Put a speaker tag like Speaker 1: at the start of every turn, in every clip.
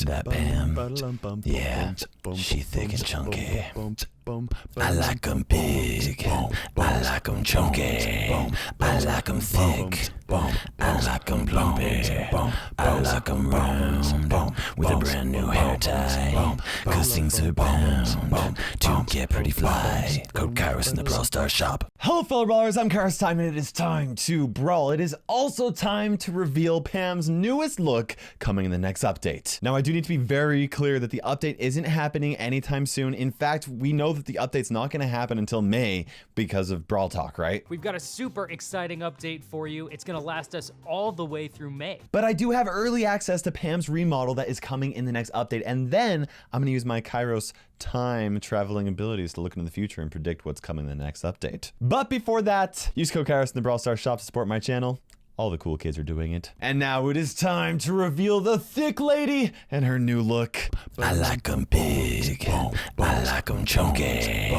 Speaker 1: That Pam, yeah, she thick and chunky. I like 'em big, I like 'em chunky, I like 'em thick, I like 'em plumpy, I like 'em round, with a brand new hair tie, 'cause things are bound to get pretty fly. Code Kairos in the Brawl Star shop.
Speaker 2: Hello fellow brawlers, I'm KairosTime and it is time to brawl. It is also time to reveal Pam's newest look coming in the next update. Now I do need to be very clear that the update isn't happening anytime soon. In fact, we know that the update's not going to happen until May because of Brawl Talk, right?
Speaker 3: We've got a super exciting update for you. It's going to last us all the way through May.
Speaker 2: But I do have early access to Pam's remodel that is coming in the next update. And then I'm going to use my KairosTime traveling abilities to look into the future and predict what's coming in the next update. But before that, use code Kairos in the Brawl Star shop to support my channel. All the cool kids are doing it. And now it is time to reveal the thick lady and her new look.
Speaker 1: I like 'em big, I like 'em chunky.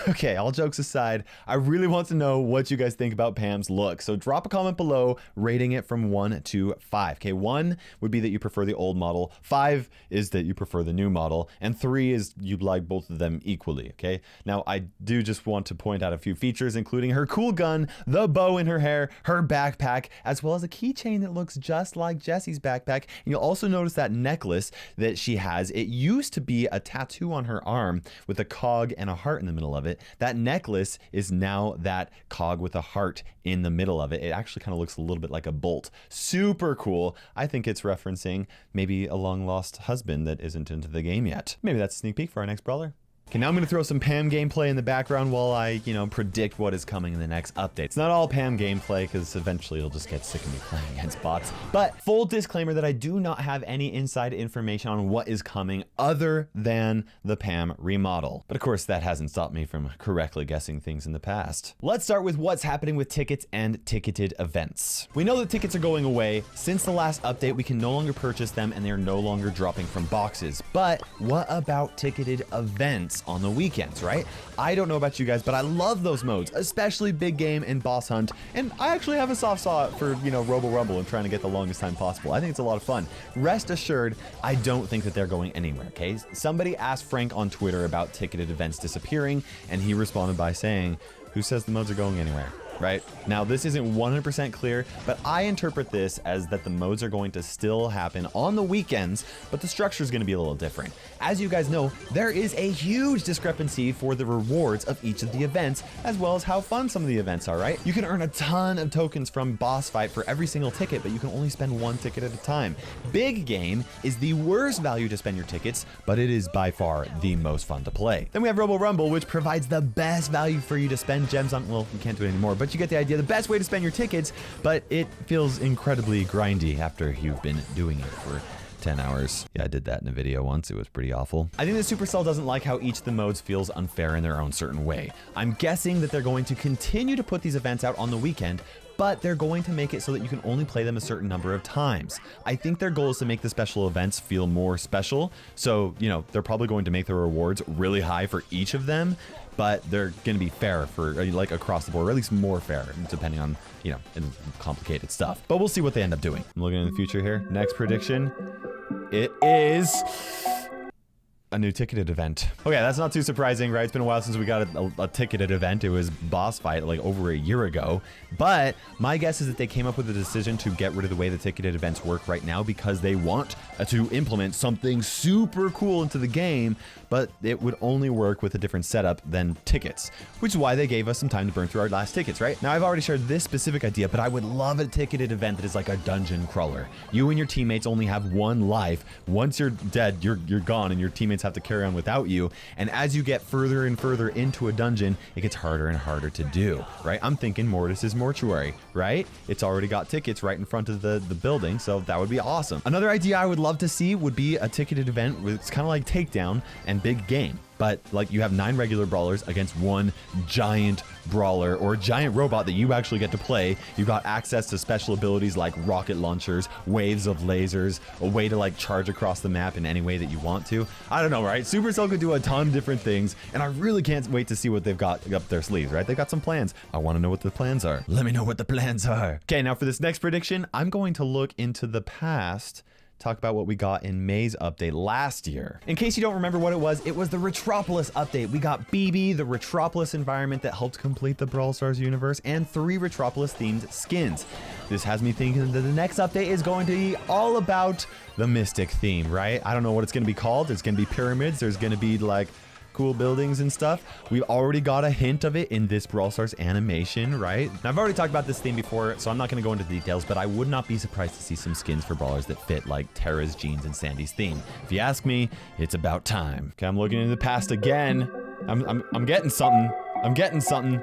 Speaker 2: Okay, all jokes aside, I really want to know what you guys think about Pam's look. So drop a comment below rating it from 1 to 5. Okay, 1 would be that you prefer the old model, 5 is that you prefer the new model, and 3 is you'd like both of them equally, okay? Now, I do just want to point out a few features, including her cool gun, the bow in her hair, her backpack, as well as a keychain that looks just like Jessie's backpack. And you'll also notice that necklace that she has. It used to be a tattoo on her arm with a cog and a heart in the middle of it. That necklace is now that cog with a heart in the middle of it. It actually kind of looks a little bit like a bolt. Super cool. I think it's referencing maybe a long lost husband that isn't into the game yet. Maybe that's a sneak peek for our next brawler. Okay, now I'm going to throw some Pam gameplay in the background while I, predict what is coming in the next update. It's not all Pam gameplay because eventually you'll just get sick of me playing against bots. But full disclaimer that I do not have any inside information on what is coming other than the Pam remodel. But of course, that hasn't stopped me from correctly guessing things in the past. Let's start with what's happening with tickets and ticketed events. We know that tickets are going away. Since the last update, we can no longer purchase them and they are no longer dropping from boxes. But what about ticketed events on the weekends, right? I don't know about you guys, but I love those modes, especially Big Game and Boss Hunt. And I actually have a soft spot for, Robo Rumble and trying to get the longest time possible. I think it's a lot of fun. Rest assured, I don't think that they're going anywhere, okay? Somebody asked Frank on Twitter about ticketed events disappearing, and he responded by saying, "Who says the modes are going anywhere?" Right? Now, this isn't 100% clear, but I interpret this as that the modes are going to still happen on the weekends, but the structure is going to be a little different. As you guys know, there is a huge discrepancy for the rewards of each of the events, as well as how fun some of the events are, right? You can earn a ton of tokens from Boss Fight for every single ticket, but you can only spend 1 ticket at a time. Big Game is the worst value to spend your tickets, but it is by far the most fun to play. Then we have Robo Rumble, which provides the best value for you to spend gems on. Well, you can't do it anymore, but you get the idea. The best way to spend your tickets, but it feels incredibly grindy after you've been doing it for 10 hours. Yeah, I did that in a video once. It was pretty awful. I think that Supercell doesn't like how each of the modes feels unfair in their own certain way. I'm guessing that they're going to continue to put these events out on the weekend, but they're going to make it so that you can only play them a certain number of times. I think their goal is to make the special events feel more special. So, they're probably going to make the rewards really high for each of them, but they're going to be fair for like across the board, or at least more fair, depending on, complicated stuff. But we'll see what they end up doing. I'm looking in the future here. Next prediction, it is a new ticketed event. Okay, that's not too surprising, right? It's been a while since we got a ticketed event. It was Boss Fight like over a year ago. But my guess is that they came up with a decision to get rid of the way the ticketed events work right now because they want to implement something super cool into the game, but it would only work with a different setup than tickets, which is why they gave us some time to burn through our last tickets, right? Now, I've already shared this specific idea, but I would love a ticketed event that is like a dungeon crawler. You and your teammates only have 1 life. Once you're dead, you're gone, and your teammates have to carry on without you. And as you get further and further into a dungeon, it gets harder and harder to do, right? I'm thinking Mortis's Mortuary, right? It's already got tickets right in front of the building, so that would be awesome. Another idea I would love to see would be a ticketed event with, it's kind of like Takedown and Big Game. but like you have 9 regular brawlers against 1 giant brawler or giant robot that you actually get to play. You've got access to special abilities like rocket launchers, waves of lasers, a way to like charge across the map in any way that you want to. I don't know, right? Supercell could do a ton of different things, and I really can't wait to see what they've got up their sleeves, right? They've got some plans. I want to know what the plans are. Let me know what the plans are. Okay, now for this next prediction, I'm going to look into the past, talk about what we got in May's update last year. In case you don't remember what it was the Retropolis update. We got BB, the Retropolis environment that helped complete the Brawl Stars universe, and 3 Retropolis themed skins. This has me thinking that the next update is going to be all about the Mystic theme, right? I don't know what it's going to be called. It's going to be pyramids. There's going to be like cool buildings and stuff. We've already got a hint of it in this Brawl Stars animation, right? Now, I've already talked about this theme before, so I'm not going to go into details, but I would not be surprised to see some skins for brawlers that fit like Terra's, Jean's, and Sandy's theme. If you ask me, it's about time. Okay, I'm looking into the past again. I'm getting something. I'm getting something.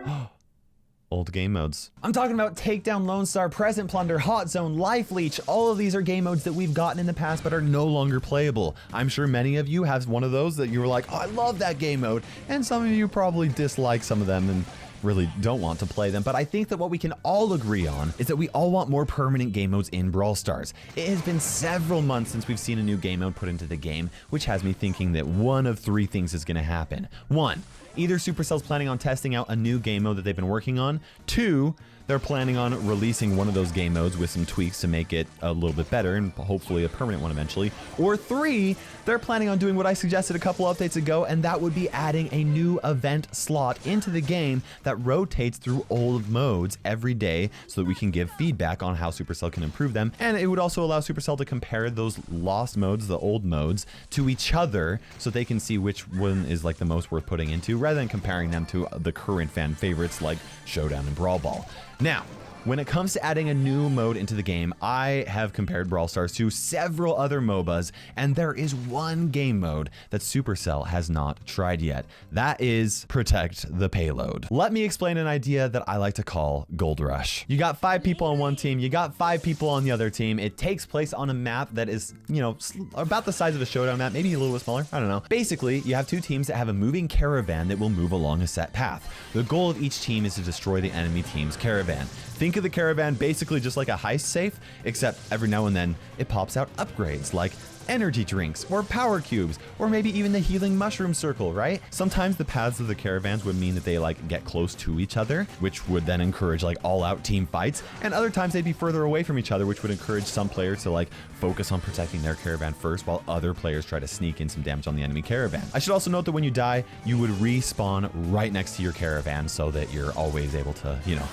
Speaker 2: Old game modes. I'm talking about Takedown, Lone Star, Present Plunder, Hot Zone, Life Leech. All of these are game modes that we've gotten in the past but are no longer playable. I'm sure many of you have one of those that you were like, oh, I love that game mode. And some of you probably dislike some of them and really don't want to play them. But I think that what we can all agree on is that we all want more permanent game modes in Brawl Stars. It has been several months since we've seen a new game mode put into the game, which has me thinking that one of 3 things is going to happen. 1, either Supercell's planning on testing out a new game mode that they've been working on. 2, they're planning on releasing one of those game modes with some tweaks to make it a little bit better and hopefully a permanent one eventually. Or 3, they're planning on doing what I suggested a couple updates ago, and that would be adding a new event slot into the game that rotates through old modes every day so that we can give feedback on how Supercell can improve them. And it would also allow Supercell to compare those lost modes, the old modes, to each other so they can see which one is like the most worth putting into rather than comparing them to the current fan favorites like Showdown and Brawl Ball. Now, when it comes to adding a new mode into the game, I have compared Brawl Stars to several other MOBAs, and there is one game mode that Supercell has not tried yet. That is Protect the Payload. Let me explain an idea that I like to call Gold Rush. You got 5 people on one team, you got 5 people on the other team. It takes place on a map that is, you know, about the size of a Showdown map, maybe a little bit smaller, I don't know. Basically, you have 2 teams that have a moving caravan that will move along a set path. The goal of each team is to destroy the enemy team's caravan. Think of the caravan basically just like a heist safe, except every now and then it pops out upgrades like energy drinks or power cubes or maybe even the healing mushroom circle, right? Sometimes the paths of the caravans would mean that they like get close to each other, which would then encourage like all out team fights, and other times they'd be further away from each other, which would encourage some players to like focus on protecting their caravan first while other players try to sneak in some damage on the enemy caravan. I should also note that when you die, you would respawn right next to your caravan so that you're always able to, you know,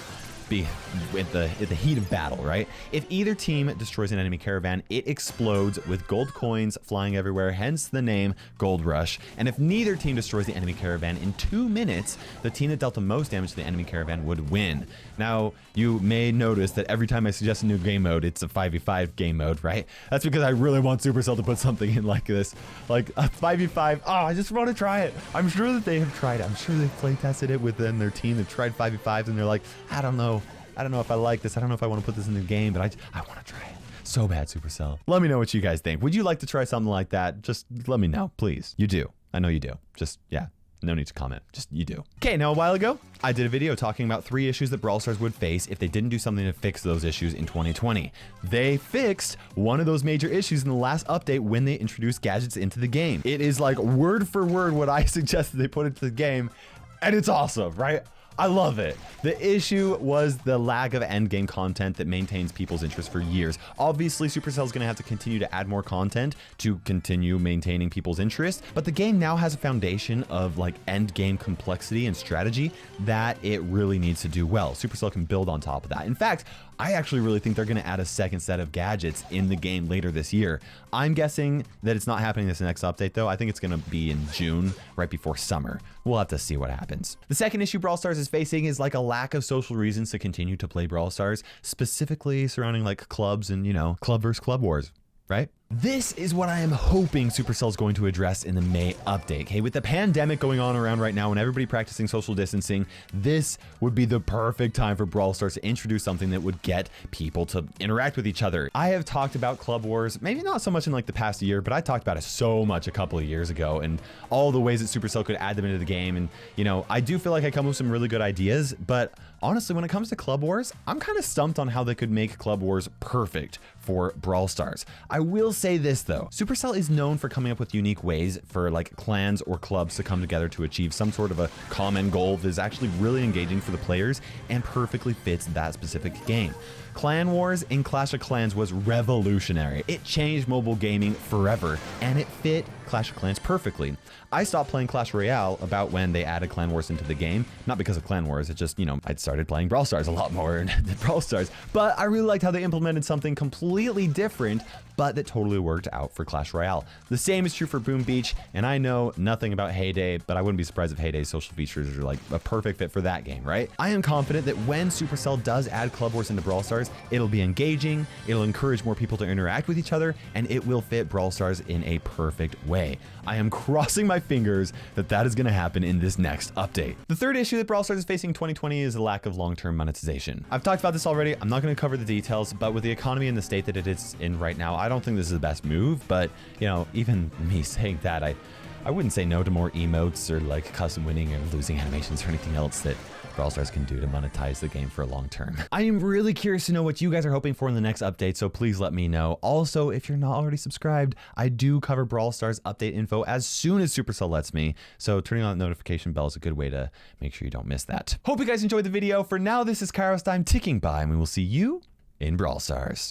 Speaker 2: be at the heat of battle, right? If either team destroys an enemy caravan, it explodes with gold coins flying everywhere, hence the name Gold Rush. And if neither team destroys the enemy caravan in 2 minutes, the team that dealt the most damage to the enemy caravan would win. Now, you may notice that every time I suggest a new game mode, it's a 5v5 game mode, right? That's because I really want Supercell to put something in like this, like a 5v5. Oh, I just want to try it. I'm sure that they have tried it. I'm sure they've play tested it within their team. They've tried 5v5s and they're like, I don't know if I like this. I don't know if I want to put this in the game, but I want to try it so bad, Supercell. Let me know what you guys think. Would you like to try something like that? Just let me know, please. You do. I know you do. Just, yeah. No need to comment. Just you do. Okay, now a while ago, I did a video talking about 3 issues that Brawl Stars would face if they didn't do something to fix those issues in 2020. They fixed one of those major issues in the last update when they introduced gadgets into the game. It is like word for word what I suggested they put into the game, and it's awesome, right? I love it. The issue was the lack of endgame content that maintains people's interest for years. Obviously, Supercell is going to have to continue to add more content to continue maintaining people's interest, but the game now has a foundation of like endgame complexity and strategy that it really needs to do well. Supercell can build on top of that. In fact, I actually really think they're going to add a second set of gadgets in the game later this year. I'm guessing that it's not happening this next update though. I think it's going to be in June, right before summer. We'll have to see what happens. The second issue Brawl Stars is facing is like a lack of social reasons to continue to play Brawl Stars, specifically surrounding like clubs and, you know, club versus club wars, right? This is what I am hoping Supercell is going to address in the May update. Okay, with the pandemic going on around right now and everybody practicing social distancing, this would be the perfect time for Brawl Stars to introduce something that would get people to interact with each other. I have talked about Club Wars, maybe not so much in like the past year, but I talked about it so much a couple of years ago and all the ways that Supercell could add them into the game. And you know, I do feel like I come with some really good ideas, but honestly, when it comes to Club Wars, I'm kind of stumped on how they could make Club Wars perfect for Brawl Stars. I will say this though, Supercell is known for coming up with unique ways for like clans or clubs to come together to achieve some sort of a common goal that is actually really engaging for the players and perfectly fits that specific game. Clan Wars in Clash of Clans was revolutionary. It changed mobile gaming forever, and it fit Clash of Clans perfectly. I stopped playing Clash Royale about when they added Clan Wars into the game, not because of Clan Wars, it just, you know, I'd started playing Brawl Stars a lot more than Brawl Stars, but I really liked how they implemented something completely different, but that totally worked out for Clash Royale. The same is true for Boom Beach, and I know nothing about Heyday, but I wouldn't be surprised if Heyday's social features are like a perfect fit for that game, right? I am confident that when Supercell does add Club Wars into Brawl Stars, it'll be engaging, it'll encourage more people to interact with each other, and it will fit Brawl Stars in a perfect way. I am crossing my fingers that that is going to happen in this next update. The third issue that Brawl Stars is facing in 2020 is the lack of long-term monetization. I've talked about this already, I'm not going to cover the details, but with the economy and the state that it is in right now, I don't think this is the best move, but you know, even me saying that, I wouldn't say no to more emotes or like custom winning or losing animations or anything else that Brawl Stars can do to monetize the game for a long term. I am really curious to know what you guys are hoping for in the next update, so please let me know. Also, if you're not already subscribed, I do cover Brawl Stars update info as soon as Supercell lets me, so turning on that notification bell is a good way to make sure you don't miss that. Hope you guys enjoyed the video. For now, this is KairosTime ticking by, and we will see you in Brawl Stars.